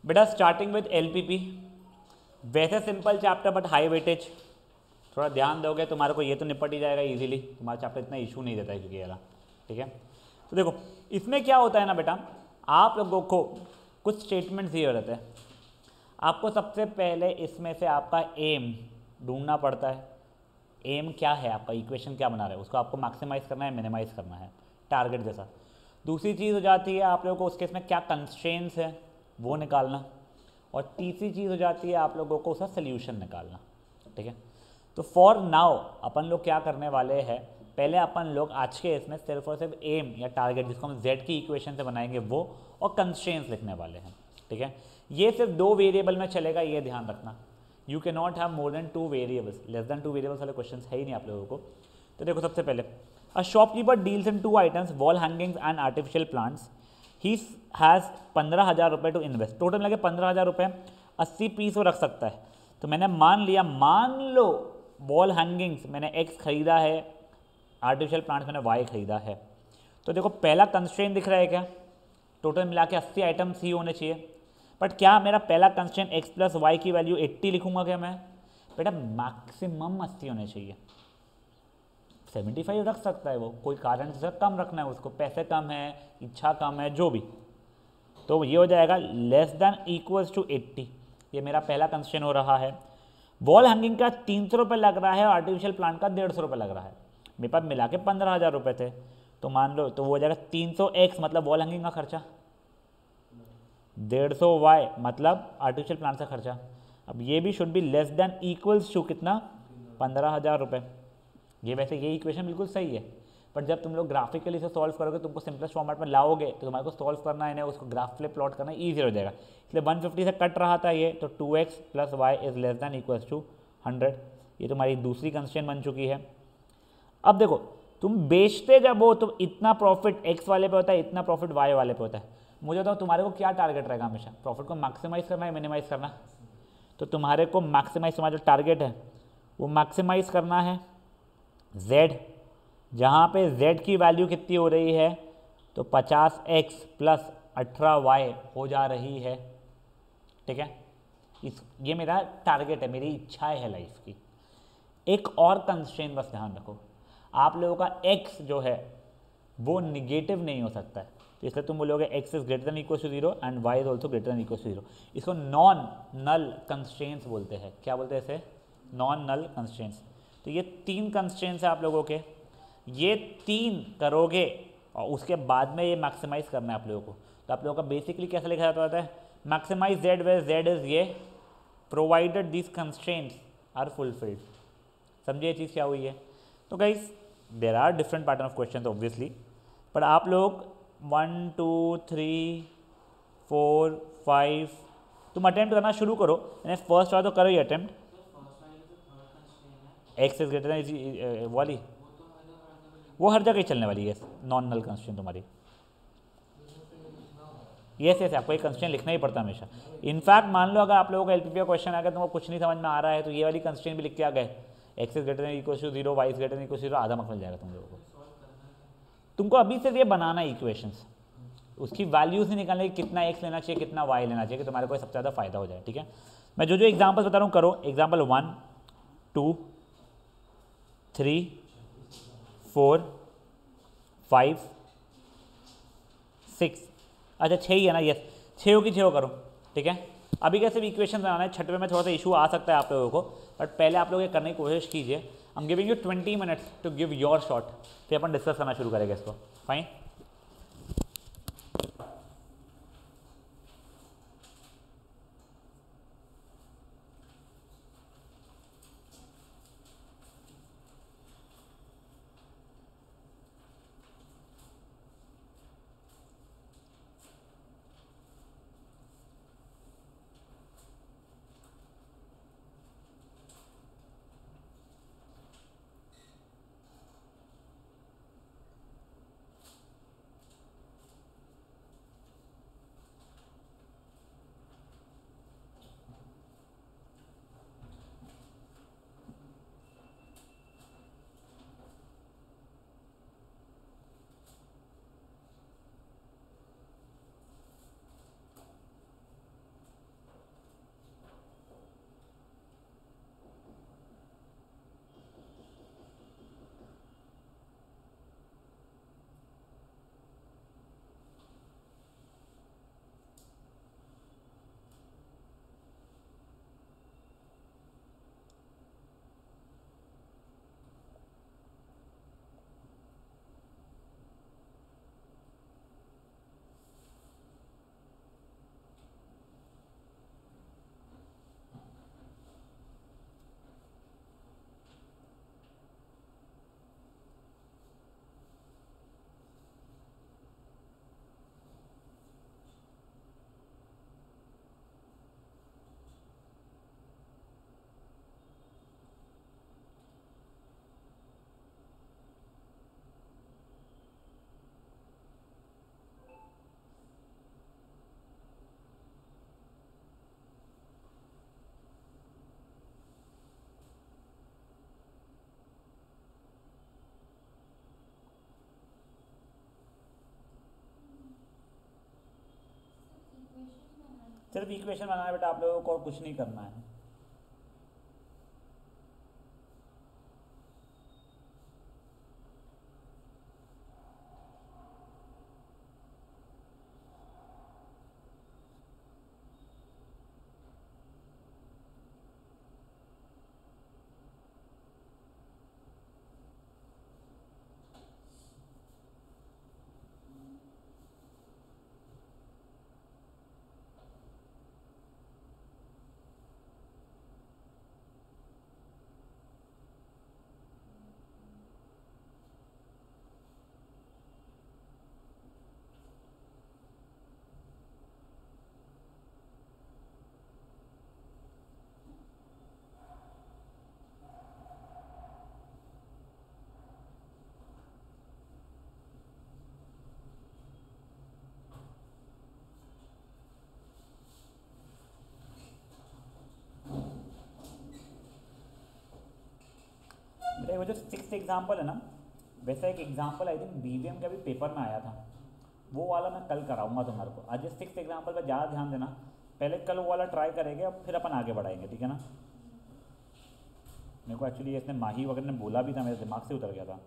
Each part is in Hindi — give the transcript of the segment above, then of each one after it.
बेटा स्टार्टिंग विद एलपीपी, वैसे simple chapter but high weightage, थोड़ा ध्यान दोगे तुम्हारे को ये तो निपट ही जाएगा इजीली, तुम्हारा चैप्टर इतना इशू नहीं देता है क्योंकि यार, ठीक है। तो देखो इसमें क्या होता है ना बेटा, आप लोगों को कुछ स्टेटमेंट्स दिए रहते हैं, आपको सबसे पहले इसमें से आपका एम ढूंढना पड़ता है। एम क्या है आपका, इक्वेशन क्या बना रहा है, उसको आपको मैक्सिमाइज़ करना है, मिनिमाइज़ करना है, टारगेट जैसा। दूसरी चीज़ हो जाती है आप लोगों को उसके इसमें क्या कंस्ट्रेंट्स है वो निकालना, और तीसरी चीज़ हो जाती है आप लोगों को उसका सोल्यूशन निकालना, ठीक है। तो फॉर नाउ अपन लोग क्या करने वाले हैं, पहले अपन लोग आज के इसमें सिर्फ और सिर्फ एम या टारगेट जिसको हम जेड की इक्वेशन से बनाएंगे वो, और कंस्ट्रेंट्स लिखने वाले हैं, ठीक है। ये सिर्फ 2 वेरिएबल में चलेगा, ये ध्यान रखना। You can not have more than 2 variables, less than 2 variables वाले क्वेश्चन है ही नहीं आप लोगों को। तो देखो सबसे पहले, a shopkeeper deals in 2 items, wall hangings and artificial plants, he has 15,000 रुपये टू इन्वेस्ट, टोटल मिला के 15,000 रुपये, 80 पीस वो रख सकता है। तो मैंने मान लिया, मान लो वॉल हैंगिंग्स मैंने x खरीदा है, आर्टिफिशियल प्लांट्स मैंने y खरीदा है। तो देखो पहला कंस्ट्रेंट दिख रहा है क्या, टोटल मिला के 80 आइटम्स ही होने चाहिए, बट क्या मेरा पहला कंस्ट्रेंट x प्लस वाई की वैल्यू 80 लिखूंगा क्या मैं, बेटा मैक्सिमम 80 होने चाहिए। 75 रख सकता है वो, कोई कारण से कम रखना है उसको, पैसे कम है, इच्छा कम है, जो भी, तो ये हो जाएगा लेस देन इक्वल्स टू 80, ये मेरा पहला कंस्ट्रेंट हो रहा है। वॉल हैंगिंग का 300 रुपये लग रहा है और आर्टिफिशियल प्लांट का 150 रुपये लग रहा है, मेरे पास मिला के 15,000 रुपये थे, तो मान लो तो वो हो जाएगा 300x मतलब वॉल हैंगिंग का खर्चा, 150y मतलब आर्टिफिशियल प्लांट का खर्चा। अब ये भी should be less than equals to कितना, 15,000 रुपये। ये वैसे ये इक्वेशन बिल्कुल सही है, बट जब तुम लोग ग्राफिकली इसे सॉल्व करोगे, तुमको सिंपलेस्ट फॉर्मेट में लाओगे तो तुम्हारे को सॉल्व करना है ना, उसको ग्राफिकली प्लॉट करना ईजी हो जाएगा। इसलिए 150 से कट रहा था ये, तो 2x plus y is less than equals to 100, ये तुम्हारी दूसरी कंस्ट्रेंट बन चुकी है। अब देखो तुम बेचते जब हो तो इतना प्रॉफिट x वाले पे होता है, इतना प्रॉफिट y वाले पे होता है। मुझे बताओ तुम्हारे को क्या टारगेट रहेगा हमेशा, प्रॉफिट को मैक्सिमाइज करना है मिनिमाइज करना, तो तुम्हारे को मैक्सिमाइज, तुम्हारा जो टारगेट है वो मैक्सिमाइज करना है z, जहाँ पे z की वैल्यू कितनी हो रही है, तो 50x प्लस 18y हो जा रही है, ठीक है। ये मेरा टारगेट है, मेरी इच्छाएं है लाइफ की। एक और कंस्ट्रेंट बस ध्यान रखो, आप लोगों का x जो है वो निगेटिव नहीं हो सकता है, तो इसलिए तुम बोलोगे x is greater than equal to 0 and y is also greater than equal to 0। इसको नॉन नल कंस्ट्रेंट्स बोलते हैं, क्या बोलते हैं इसे, नॉन नल कंस्ट्रेंट्स। तो ये 3 कंस्ट्रेंट्स हैं आप लोगों के, ये 3 करोगे और उसके बाद में ये मैक्सिमाइज करना है आप लोगों को। तो आप लोगों का बेसिकली कैसे लिखा जाता है, maximize z where z is ये, provided this constraints are fulfilled. समझिए ये चीज़ क्या हुई है। तो guys there are different pattern of question obviously, पर आप लोग 1 2 3 4 5 तुम अटेम्प्ट करना शुरू करो, यानी फर्स्ट वाला तो करो ही attempt, x is greater than वाली वो हर जगह चलने वाली है, नॉन नल कंस्ट्रेंट तुम्हारी। यस यस, आपको एक कंस्ट्रेंट लिखना ही पड़ता है हमेशा। इनफैक्ट मान लो अगर आप लोगों का एलपीपी का क्वेश्चन आ गया, तुमको कुछ नहीं समझ में आ रहा है, तो ये वाली कंस्ट्रेंट भी लिख के आ गए, x is greater than equal to 0, y is greater than equal to 0, आधा मार्क्स मिल जाएगा तुम लोगों को। तुमको अभी सिर्फ ये बनाना है इक्वेशंस, उसकी वैल्यूज ही निकालने की, कितना एक्स लेना चाहिए कितना वाई लेना चाहिए कि तुम्हारे को सबसे ज़्यादा फायदा हो जाए, ठीक है। मैं जो जो एग्जाम्पल्स बता रहा हूँ करो, एग्जाम्पल 1 2 3 4 5 6, अच्छा 6 ही है ना, यस 6 की 6 करो, ठीक है। अभी कैसे भी इक्वेशन बनाना है, छठवें में थोड़ा सा इशू आ सकता है आप लोगों को, बट पहले आप लोग ये करने की कोशिश कीजिए। I am giving you 20 minutes to give your shot, फिर अपन डिस्कस करना शुरू करेंगे इसको, फाइन। सिर्फ इक्वेशन बनाना है बेटा आप लोगों को, और कुछ नहीं करना है। बेटा वो जो 6th एग्जाम्पल है ना, वैसा एक एग्जाम्पल आई थिंक बीवीएम का भी पेपर में आया था, वो वाला मैं कल कराऊंगा तुम्हारे को। आज 6th एग्जाम्पल पर ज़्यादा ध्यान देना, पहले कल वो वाला ट्राई करेंगे और फिर अपन आगे बढ़ाएंगे, ठीक है ना। मेरे को एक्चुअली इसने माही वगैरह ने बोला भी था, मेरे दिमाग से उतर गया था।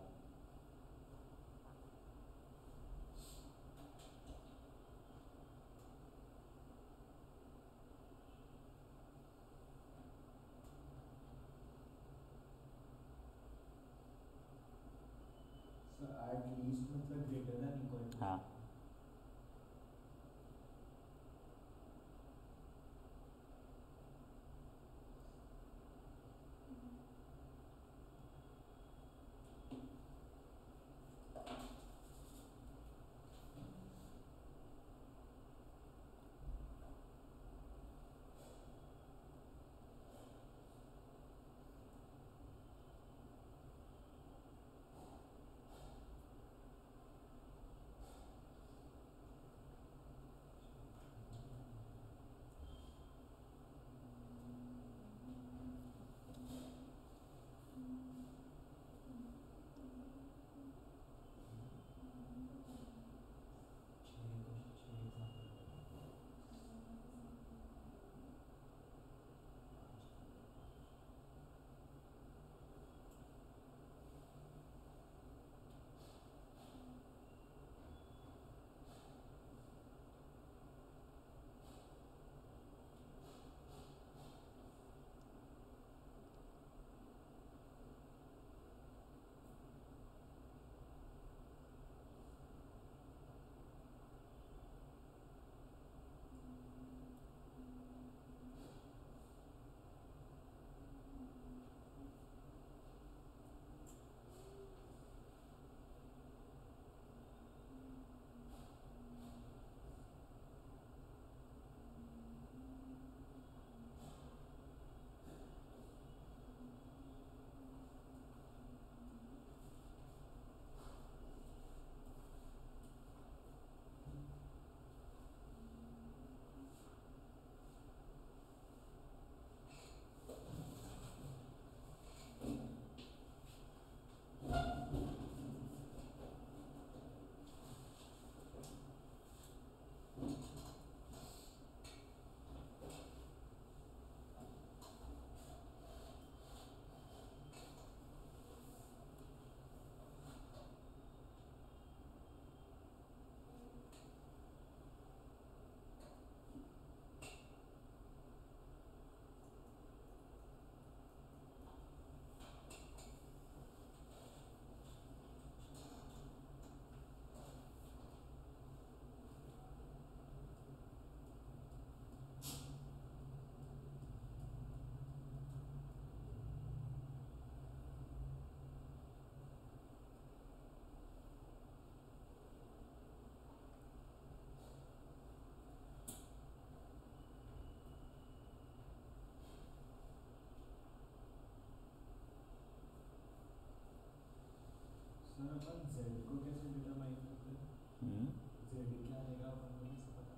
हाँ सर अपन जेड को कैसे डिटरमाइन करते हैं? जेड क्या रहेगा अपन को कैसे पता?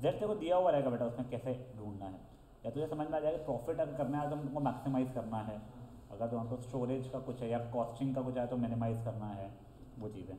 जेड तेरे को दिया हुआ रहेगा बेटा, उसमें कैसे ढूंढना है, या तुझे समझ में आ जाएगा। प्रॉफिट अगर करना है तो तुमको मैक्सिमाइज़ करना है, अगर तुमको स्टोरेज का कुछ है या कॉस्टिंग का कुछ है तो मिनिमाइज़ करना है, वो चीज़ें।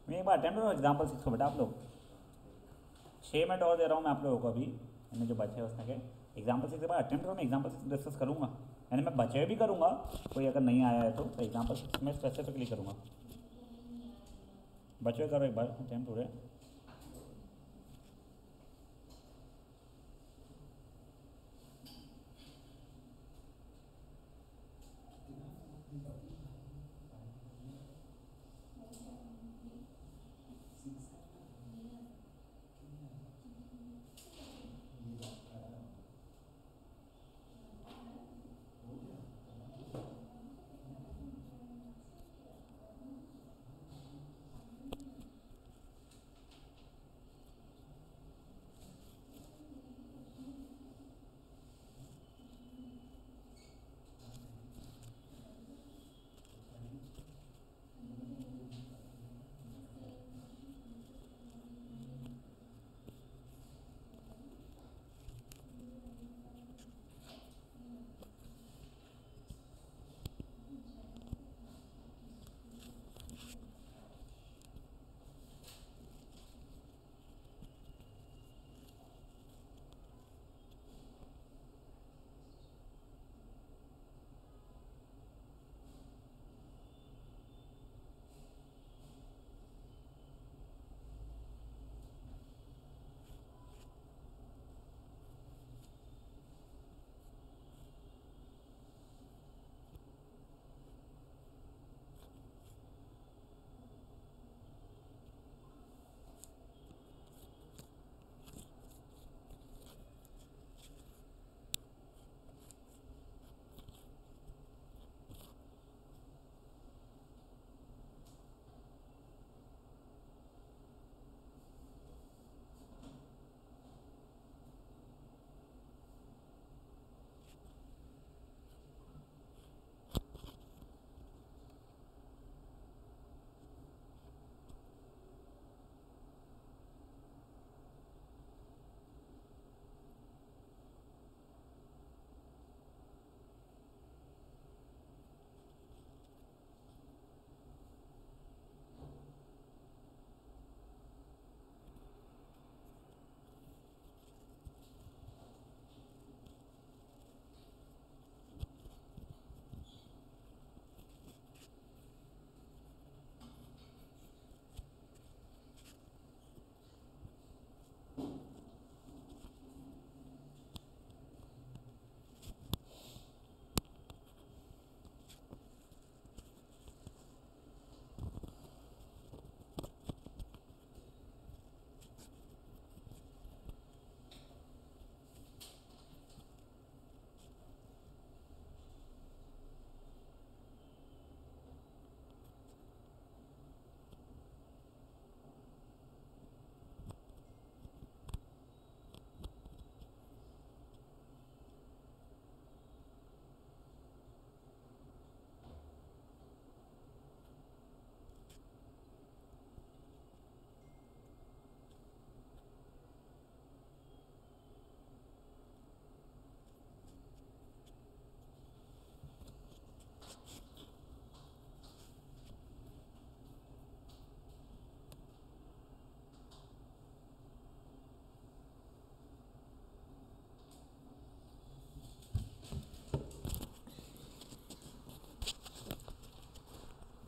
मैं एक बार अटेम्प्ट करो एग्जाम्पल 6 को बेटा। आप लोग 6 मिनट और दे रहा हूँ मैं आप लोगों को अभी, मैंने जो बचे हैं उसमें के एग्जाम्पल 6 के बाद अटेम्प्ट करो। मैं एग्जाम्पल 6 डिस्कस करूँगा, यानी मैं बचे भी करूँगा, कोई अगर नहीं आया है तो एग्जाम्पल 6 में स्पेसिफिकली करूँगा। बचे करो एक बार अटेम्प्ट पूरे।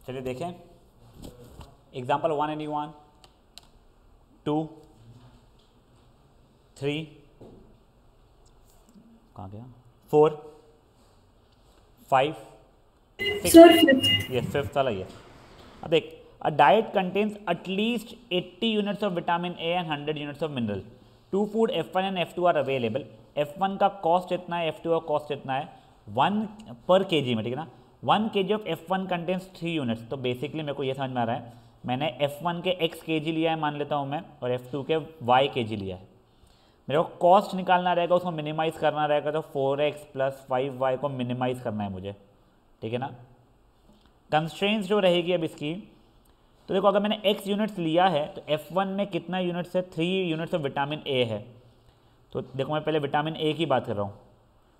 चलिए देखें एग्जाम्पल 1 एनी 1 2 3 कहाँ गया 4 5 6 ये फिफ्थ वाला ये। अब देख a diet contains at least 80 units of vitamin A and 100 units of mineral. Two food F1 and F2 are available. F1 का कॉस्ट इतना है, F2 का कॉस्ट इतना है 1 पर kg में, ठीक है ना। 1 kg of F1 contains 3 units. तो बेसिकली मेरे को ये समझ में आ रहा है, मैंने F1 के x kg लिया है मान लेता हूँ मैं, और F2 के y kg लिया है। मेरे को कॉस्ट निकालना रहेगा, उसको मिनिमाइज़ करना रहेगा, तो 4x + 5y को मिनिमाइज़ करना है मुझे, ठीक है ना। कंस्ट्रेंट्स जो रहेगी अब इसकी, तो देखो अगर मैंने x यूनिट्स लिया है तो F1 में कितना यूनिट्स है, 3 यूनिट्स ऑफ विटामिन ए है। तो देखो मैं पहले विटामिन ए की बात कर रहा हूँ।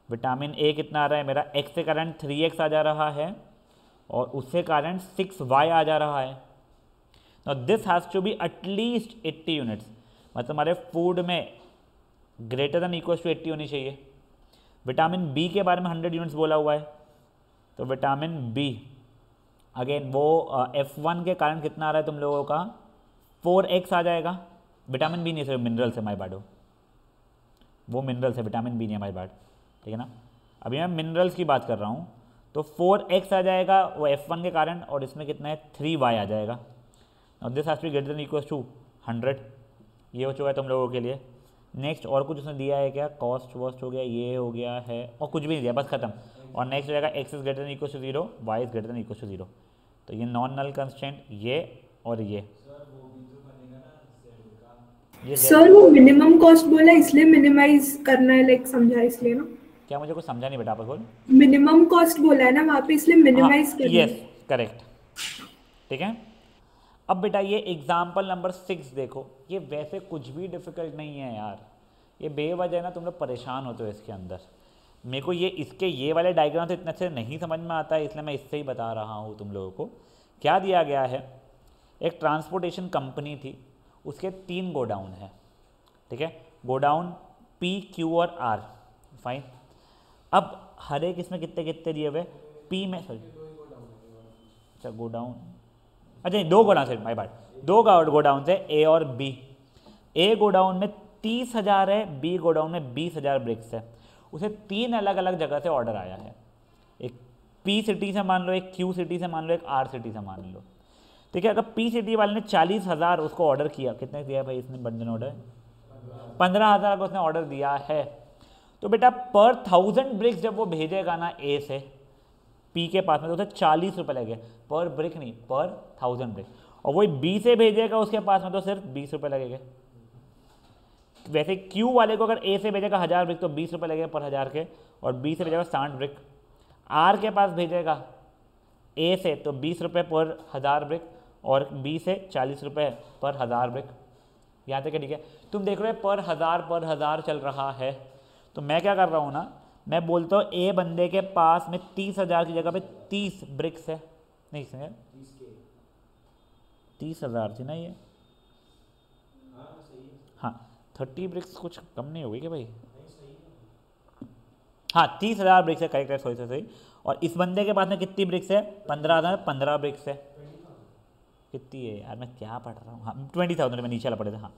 विटामिन ए कितना आ रहा है मेरा, x से करंट 3x आ जा रहा है, और उसके कारण 6y आ जा रहा है। Now this has to be at least 80 units, मतलब हमारे फूड में ग्रेटर देन इक्वल टू 80 होनी चाहिए। विटामिन बी के बारे में 100 यूनिट्स बोला हुआ है, तो विटामिन बी अगेन वो F1 के कारण कितना आ रहा है तुम लोगों का 4x आ जाएगा। विटामिन बी नहीं, सिर्फ मिनरल्स है, माय बैड, वो मिनरल्स है, विटामिन बी नहीं है, माय बैड, ठीक है ना। अभी मैं मिनरल्स की बात कर रहा हूँ, तो 4x आ जाएगा वो F1 के कारण, और इसमें कितना है 3y आ जाएगा। और this has to be greater than equal to 100, ये हो चुका है तुम लोगों के लिए। नेक्स्ट और कुछ उसने दिया है क्या, कॉस्ट वॉस्ट हो गया, ये हो गया है, और कुछ भी नहीं दिया, बस खत्म। और नेक्स्ट हो जाएगा x is greater than equal to 0, y is greater than equal to 0। तो ये नॉन नल कंस्टेंट, ये और ये सर वो मिनिमम कॉस्ट बोला इसलिए मिनिमाइज करना है, लाइक समझा इसलिए ना। क्या मुझे कुछ समझा नहीं बेटा, आप बोल। मिनिमम कॉस्ट बोला है ना वहाँ पे, इसलिए मिनिमाइज करना है। यस करेक्ट, ठीक है। अब बेटा ये एग्जाम्पल नंबर 6 देखो, ये वैसे कुछ भी डिफिकल्ट नहीं है यार, ये बेवजह ना तुम लोग परेशान होते हो इसके अंदर। मेरे को ये इसके ये वाले डायग्राम तो इतने अच्छे नहीं समझ में आता है, इसलिए मैं इससे ही बता रहा हूँ तुम लोगों को। क्या दिया गया है, एक ट्रांसपोर्टेशन कंपनी थी, उसके 3 गोडाउन है, ठीक है, गोडाउन P, Q और R, फाइन। अब हर एक इसमें कितने कितने दिए हुए, P में सॉरी अच्छा गोडाउन, अच्छा 2 गोडाउन से, माय बैड, 2 गोडाउन से A और B। A गोडाउन में 30,000 है, B गोडाउन में 20,000 ब्रिक्स है। उसे 3 अलग अलग जगह से ऑर्डर आया है, एक P सिटी से मान लो, एक Q सिटी से मान लो, एक R सिटी से मान लो, ठीक है। अगर P सिटी वाले ने 40,000 उसको ऑर्डर किया, कितने दिया भाई इसने बंडल ऑर्डर, 15,000 का उसने ऑर्डर दिया है, तो बेटा पर 1000 ब्रिक्स जब वो भेजेगा ना A से P के पास में, तो उसे 40 रुपये लगेगा, पर ब्रिक नहीं, पर 1000 ब्रिक। और वही B से भेजेगा उसके पास में, तो सिर्फ 20 रुपये लगेगा। वैसे Q वाले को अगर A से भेजेगा 1000 ब्रिक तो 20 रुपये लगेगा पर 1000 के, और B से भेजेगा 60 ब्रिक। R के पास भेजेगा A से तो 20 रुपये पर 1000 ब्रिक, और B से 40 रुपये पर 1000 ब्रिक। यहाँ तक ठीक है, तुम देख रहे हो पर 1000 चल रहा है। तो मैं क्या कर रहा हूँ ना, मैं बोलता हूँ A बंदे के पास में 30,000 की जगह पे 30 ब्रिक्स है, नहीं सुनिए 30,000 थी ना ये, हाँ 30 ब्रिक्स कुछ कम नहीं होगी क्या भाई, हाँ 30,000 ब्रिक्स है, करेक्ट है, सही। और इस बंदे के पास में कितनी ब्रिक्स है, 15,000, 15 ब्रिक्स है, कितनी है यार, मैं क्या पढ़ रहा हूँ, हाँ 20,000 में नीचे वाला पड़े थे, हाँ।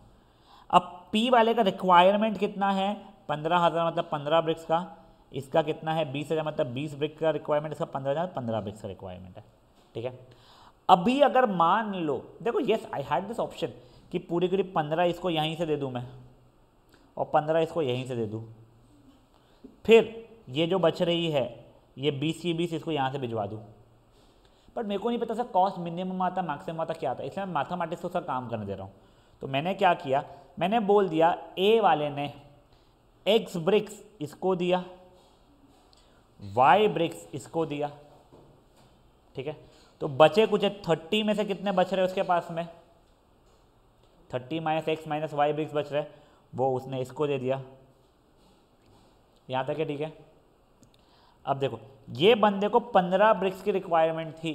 अब P वाले का रिक्वायरमेंट कितना है, 15,000 मतलब 15 ब्रिक्स का, इसका कितना है 20,000 मतलब 20 ब्रिक्स का रिक्वायरमेंट, इसका 15,000 15 ब्रिक्स का रिक्वायरमेंट है, ठीक है। अभी अगर मान लो, देखो yes I had this option कि पूरी 15 इसको यहीं से दे दूँ मैं, और 15 इसको यहीं से दे दूँ, फिर ये जो बच रही है ये 20 की 20 इसको यहाँ से भिजवा दूँ। बट मेरे को नहीं पता सर कॉस्ट मिनिमम आता मैक्सिमम आता क्या आता, इसलिए मैं मैथमेटिक्स को सर काम करने दे रहा हूँ। तो मैंने क्या किया, मैंने बोल दिया A वाले ने X ब्रिक्स इसको दिया, Y ब्रिक्स इसको दिया, ठीक है। तो बचे कुछ 30 में से कितने बच रहे उसके पास में, 30 minus X minus Y bricks बच रहे, वो उसने इसको दे दिया। यहाँ तक है, ठीक है। अब देखो ये बंदे को 15 ब्रिक्स की रिक्वायरमेंट थी,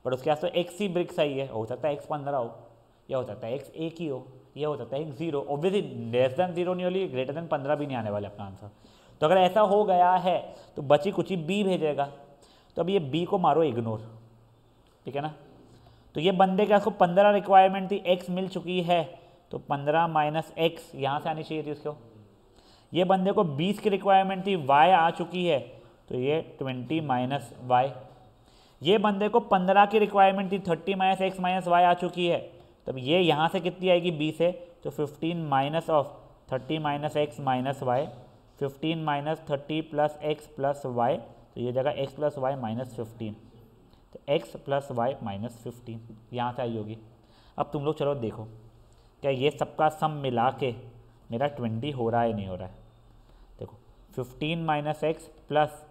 बट उसके पास तो X ही ब्रिक्स आई है, हो सकता है X 15 हो, या हो सकता है X 1 ही हो, या हो सकता है X 0, ऑब्वियसली लेस देन 0 नहीं होगी, ग्रेटर देन 15 भी नहीं आने वाले अपना आंसर। तो अगर ऐसा हो गया है तो बची कुछ ही B भेजेगा, तो अब ये B को मारो इग्नोर, ठीक है ना। तो ये बंदे के उसको 15 रिक्वायरमेंट थी, X मिल चुकी है, तो 15 माइनस X यहाँ से आनी चाहिए थी उसको। ये बंदे को 20 की रिक्वायरमेंट थी, Y आ चुकी है, तो ये 20 माइनस Y। ये बंदे को 15 की रिक्वायरमेंट थी, 30 माइनस X माइनस Y आ चुकी है, तब ये यहाँ से कितनी आएगी B से, तो 15 minus of 30 minus X minus Y, 15 minus 30 plus X plus Y, तो ये जगह X प्लस Y माइनस 15, तो X प्लस Y माइनस 15 यहाँ से आई होगी। अब तुम लोग चलो देखो क्या ये सबका सम मिला के मेरा 20 हो रहा है नहीं हो रहा है। देखो 15 minus x plus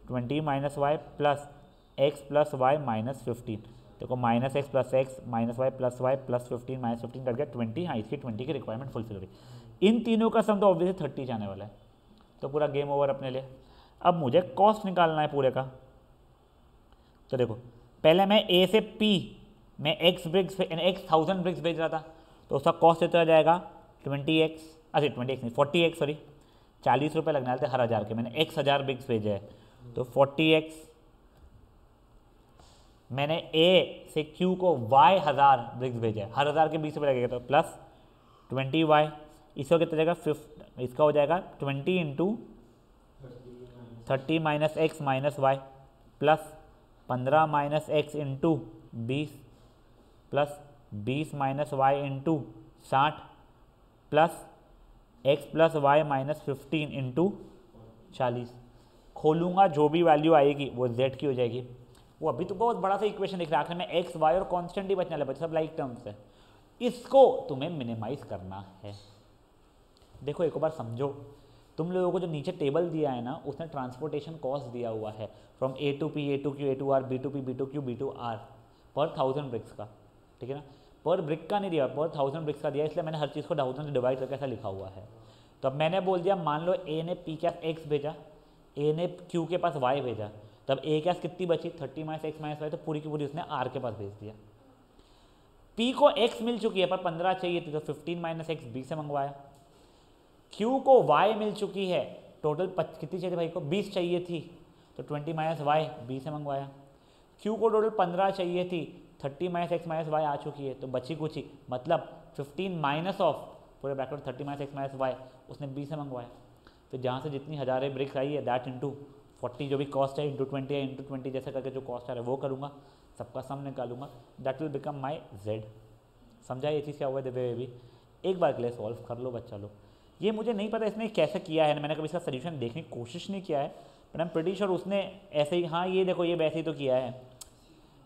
20 minus y plus x plus y minus 15, देखो minus x plus x minus y plus y plus 15 minus 15 cut गया 20। हाँ इसकी 20 की रिक्वायरमेंट फुलफिल हो रही। इन तीनों का सम तो ऑब्वियसली 30 जाने वाला है, तो पूरा गेम ओवर अपने लिए। अब मुझे कॉस्ट निकालना है पूरे का। तो देखो पहले मैं ए से पी में x ब्रिक्स x 1000 ब्रिक्स भेज रहा था, तो उसका कॉस्ट इतना आ जाएगा 20x, अच्छा 20x नहीं 40x, सॉरी 40 रुपये लगने वाले थे हर हज़ार के। मैंने x 1000 ब्रिक्स भेजे हैं, तो 40x। मैंने A से Q को Y 1000 ब्रिक्स भेजे हैं, हर हज़ार के 20 रुपये लगेगा, तो प्लस 20y। इसका कितना जाएगा 50, इसका हो जाएगा 20 into 30 minus x minus y, plus 15 minus x into 20, plus 20 minus y into 60, plus x plus y minus 15 into 40। खोलूँगा जो भी वैल्यू आएगी वो z की हो जाएगी। वो अभी तो बहुत बड़ा सा इक्वेशन दिख रहा है, आखिर में एक्स वाई और कांस्टेंट ही बचने वाले, सब लाइक टर्म्स है। इसको तुम्हें मिनिमाइज करना है। देखो एक बार समझो, तुम लोगों को जो नीचे टेबल दिया है ना, उसने ट्रांसपोर्टेशन कॉस्ट दिया हुआ है from A to P, A to Q, A to R, B to P, B to Q, B to R, पर 1000 ब्रिक्स का, ठीक है ना। पर ब्रिक का नहीं दिया, पर 1000 ब्रिक्स का दिया, इसलिए मैंने हर चीज़ को 1000 से डिवाइड करके ऐसा लिखा हुआ है। तो अब मैंने बोल दिया, मान लो ए ने पी के पास एक्स भेजा, ए ने क्यू के पास वाई भेजा, तब ए के पास कितनी बची 30 माइनस एक्स माइनस वाई, तो पूरी की पूरी उसने आर के पास भेज दिया। पी को एक्स मिल चुकी है पर 15 चाहिए थी, तो 15 माइनस एक्स बी से मंगवाया। क्यू को y मिल चुकी है, टोटल कितनी चाहिए भाई को 20 चाहिए थी, तो 20 माइनस वाई बी से मंगवाया। क्यू को टोटल 15 चाहिए थी, 30 माइनस एक्स माइनस वाई आ चुकी है, तो बची कुछ ही, मतलब 15 माइनस ऑफ पूरे bracket 30 minus x minus y उसने बी से मंगवाया। फिर जहाँ से जितनी हज़ारें ब्रिक्स आई है दैट इंटू 40 जो भी कॉस्ट है इंटू 20 है, इंटू 20 जैसे करके जो कॉस्ट आ रहा है वो करूँगा, सबका सम निकालूंगा, that will become my z। समझा ये चीज़ क्या हुआ है दिव्य भी? एक बार के लिए सॉल्व कर लो बच्चा लो। ये मुझे नहीं पता इसने कैसे किया है, मैंने कभी इसका सोल्यूशन देखने की कोशिश नहीं किया है, but I am pretty sure उसने ऐसे ही, हाँ ये देखो ये वैसे ही तो किया है।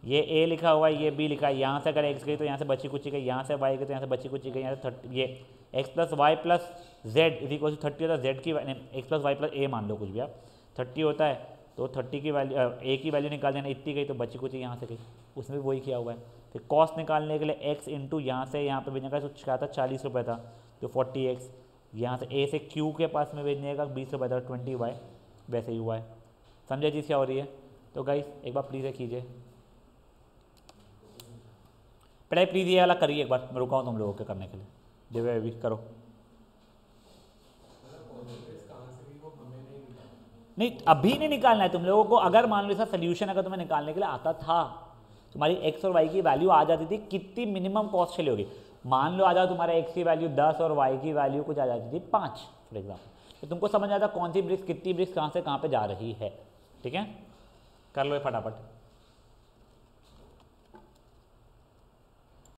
ये a लिखा हुआ है, ये b लिखा है, यहाँ से अगर x गई तो यहाँ से बची कुची गई, यहाँ से y गई तो यहाँ से बची कुची गई, यहाँ से 30, ये x plus y plus z is equal to 30 होता है, z की x plus y plus a मान लो कुछ भी आप, 30 होता है, तो 30 की वैल्यू a की वैल्यू निकाल देना, इतनी गई तो बची कुची यहाँ से गई, उसमें भी वही किया हुआ है। फिर कॉस्ट निकालने के लिए x इंटू यहाँ से यहाँ पे भेजने का तो क्या था 40 रुपये था, तो 40x, यहाँ से a से q के पास में भेजने का 20 रुपये था, 20y, वैसे ही हुआ है। समझे चीज़ क्या हो रही है? तो गाइस एक बार प्लीज़ कीजिए पढ़ाई, प्लीज़ ये वाला करिए एक बार, मैं रुका हूँ तुम लोगों के करने के लिए। दिव्य भी करो। नहीं अभी नहीं निकालना है तुम लोगों को, अगर मान लो इसका सोल्यूशन अगर तुम्हें निकालने के लिए आता था, तुम्हारी x और y की वैल्यू आ जाती थी, कितनी मिनिमम कॉस्ट चली होगी, मान लो आ जाओ तुम्हारा x की वैल्यू 10 और y की वैल्यू कुछ आ जाती थी 5 फॉर एग्जाम्पल, तो तुमको समझ आता कौन सी ब्रिक्स कितनी ब्रिक्स कहाँ से कहाँ पे जा रही है। ठीक है, कर लो ये फटाफट।